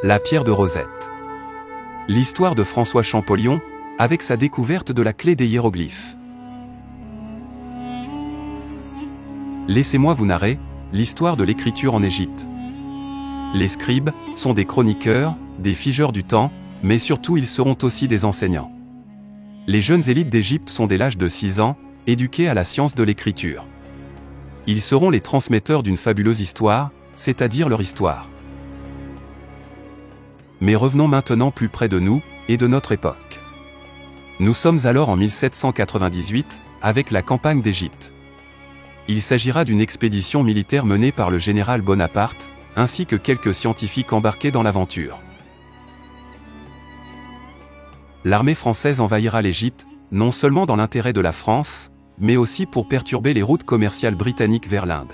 La pierre de Rosette. L'histoire de François Champollion, avec sa découverte de la clé des hiéroglyphes. Laissez-moi vous narrer l'histoire de l'écriture en Égypte. Les scribes sont des chroniqueurs, des figeurs du temps, mais surtout ils seront aussi des enseignants. Les jeunes élites d'Égypte sont dès l'âge de 6 ans, éduqués à la science de l'écriture. Ils seront les transmetteurs d'une fabuleuse histoire, c'est-à-dire leur histoire. Mais revenons maintenant plus près de nous, et de notre époque. Nous sommes alors en 1798, avec la campagne d'Égypte. Il s'agira d'une expédition militaire menée par le général Bonaparte, ainsi que quelques scientifiques embarqués dans l'aventure. L'armée française envahira l'Égypte, non seulement dans l'intérêt de la France, mais aussi pour perturber les routes commerciales britanniques vers l'Inde.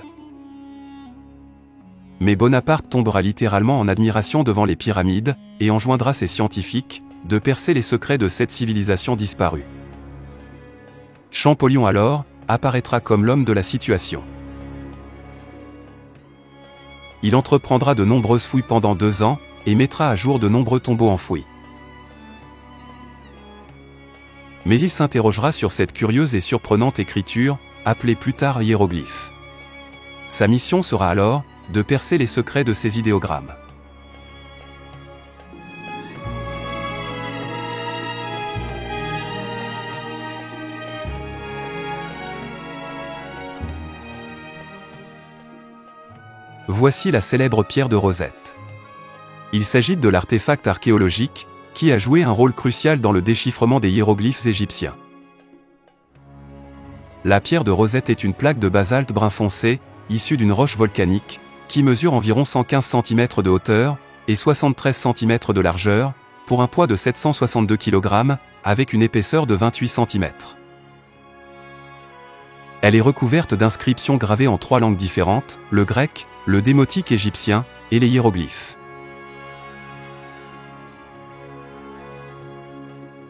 Mais Bonaparte tombera littéralement en admiration devant les pyramides, et enjoindra ses scientifiques de percer les secrets de cette civilisation disparue. Champollion alors apparaîtra comme l'homme de la situation. Il entreprendra de nombreuses fouilles pendant 2 ans, et mettra à jour de nombreux tombeaux enfouis. Mais il s'interrogera sur cette curieuse et surprenante écriture, appelée plus tard hiéroglyphe. Sa mission sera alors de percer les secrets de ces idéogrammes. Voici la célèbre pierre de Rosette. Il s'agit de l'artefact archéologique qui a joué un rôle crucial dans le déchiffrement des hiéroglyphes égyptiens. La pierre de Rosette est une plaque de basalte brun foncé, issue d'une roche volcanique, qui mesure environ 115 cm de hauteur et 73 cm de largeur, pour un poids de 762 kg, avec une épaisseur de 28 cm. Elle est recouverte d'inscriptions gravées en 3 langues différentes, le grec, le démotique égyptien, et les hiéroglyphes.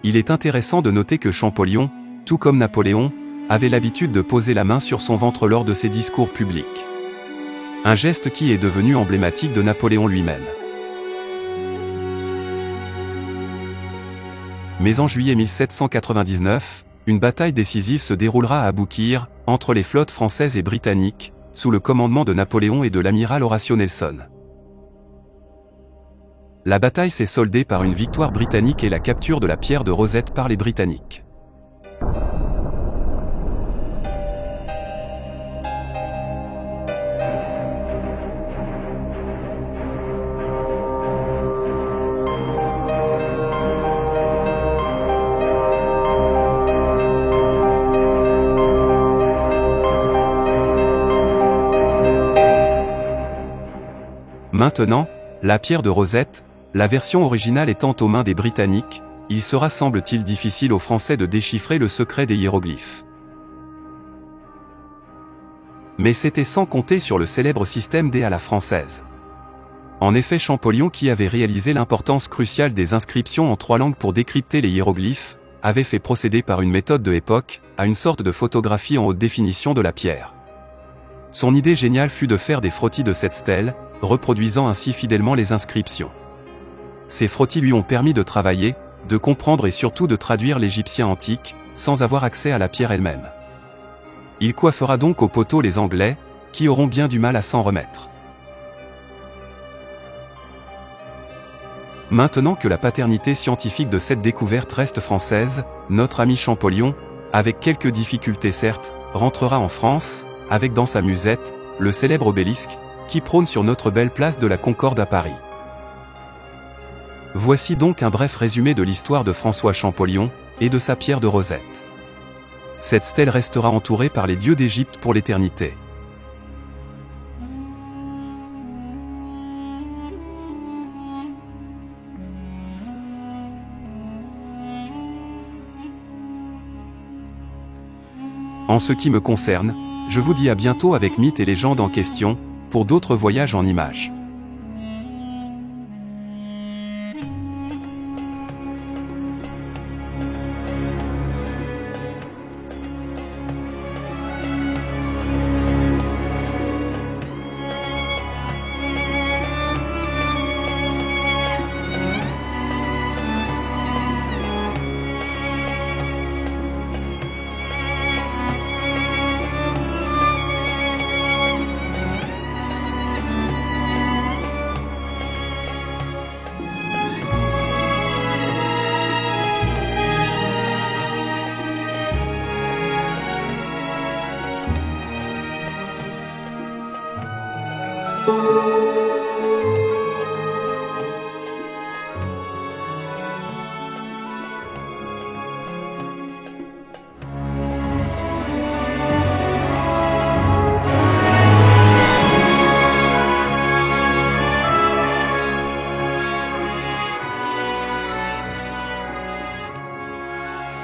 Il est intéressant de noter que Champollion, tout comme Napoléon, avait l'habitude de poser la main sur son ventre lors de ses discours publics. Un geste qui est devenu emblématique de Napoléon lui-même. Mais en juillet 1799, une bataille décisive se déroulera à Aboukir, entre les flottes françaises et britanniques, sous le commandement de Napoléon et de l'amiral Horatio Nelson. La bataille s'est soldée par une victoire britannique et la capture de la pierre de Rosette par les Britanniques. Maintenant, la pierre de Rosette, la version originale étant aux mains des Britanniques, il sera semble-t-il difficile aux Français de déchiffrer le secret des hiéroglyphes. Mais c'était sans compter sur le célèbre système D à la française. En effet, Champollion, qui avait réalisé l'importance cruciale des inscriptions en 3 langues pour décrypter les hiéroglyphes, avait fait procéder par une méthode de l'époque à une sorte de photographie en haute définition de la pierre. Son idée géniale fut de faire des frottis de cette stèle, reproduisant ainsi fidèlement les inscriptions. Ces frottis lui ont permis de travailler, de comprendre et surtout de traduire l'égyptien antique, sans avoir accès à la pierre elle-même. Il coiffera donc au poteau les Anglais, qui auront bien du mal à s'en remettre. Maintenant que la paternité scientifique de cette découverte reste française, notre ami Champollion, avec quelques difficultés certes, rentrera en France, avec dans sa musette, le célèbre obélisque, qui prône sur notre belle place de la Concorde à Paris. Voici donc un bref résumé de l'histoire de François Champollion, et de sa pierre de Rosette. Cette stèle restera entourée par les dieux d'Égypte pour l'éternité. En ce qui me concerne, je vous dis à bientôt avec Mythes et légendes en question, pour d'autres voyages en images.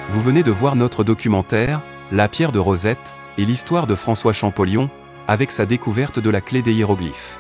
Vous venez de voir notre documentaire, La pierre de Rosette, et l'histoire de François Champollion, avec sa découverte de la clé des hiéroglyphes.